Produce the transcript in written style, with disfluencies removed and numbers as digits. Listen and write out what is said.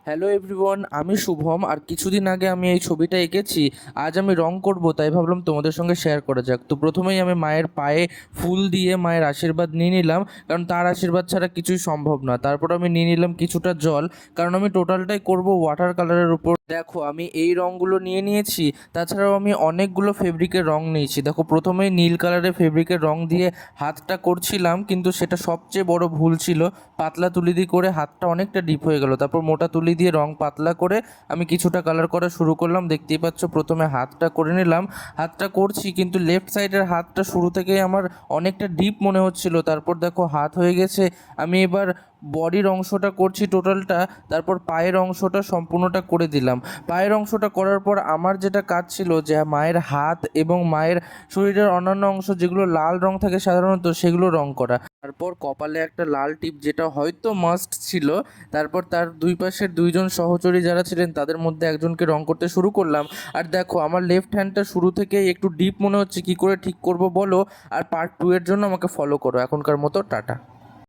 Hello everyone, আমি শুভম। আর কিছুদিন আগে আমি এই ছবিটা এঁকেছি। আজ আমি রং করব, তাই ভাবলাম তোমাদের সঙ্গে শেয়ার করা যাক। তো প্রথমেই আমি মায়ের পায়ে ফুল দিয়ে মায়ের আশীর্বাদ নিয়ে নিলাম, কারণ তার আশীর্বাদ ছাড়া কিছুই সম্ভব না। তারপর আমি নিয়ে নিলাম কিছুটা জল, কারণ আমি টোটালটাই করব ওয়াটার কালারের উপর। দেখো, আমি এই রঙগুলো নিয়ে নিয়েছি। তাছাড়াও আমি অনেকগুলো ফেব্রিকের রং নিয়েছি। দেখো, প্রথমেই নীল কালারের ফেব্রিকের রং দিয়ে হাতটা করছিলাম, কিন্তু সেটা সবচেয়ে বড় ভুল ছিল। পাতলা তুলি দিয়ে করে হাতটা অনেকটা ডিপ হয়ে গেল। তারপর মোটা তুলি দিয়ে রং পাতলা করে আমি কিছুটা কালার করা শুরু করলাম। দেখতেই পাচ্ছ, প্রথমে হাতটা করে নিলাম। হাতটা করছি, কিন্তু লেফট সাইডের হাতটা শুরু থেকেই আমার অনেকটা ডিপ মনে হচ্ছিল। তারপর দেখো, হাত হয়ে গেছে। আমি এবার বডির অংশটা করছি টোটালটা, তারপর পায়ের অংশটা সম্পূর্ণটা করে দিলাম। পায়ের অংশটা করার পর আমার যেটা কাজ ছিল, যে মায়ের হাত এবং মায়ের শরীরের অন্যান্য অংশ যেগুলো লাল রং থাকে সাধারণত, সেগুলো রং করা। তারপর কপালে একটা লাল টিপ, যেটা হয়তো মাস্ট ছিল। তারপর তার দুই পাশের দুইজন সহচরী যারা ছিলেন, তাদের মধ্যে একজনকে রং করতে শুরু করলাম। আর দেখো, আমার লেফট হ্যান্ডটা শুরু থেকেই একটু ডিপ মনে হচ্ছে। কি করে ঠিক করব বলো? আর পার্ট 2 এর জন্য আমাকে ফলো করো। এখনকার মতো টাটা।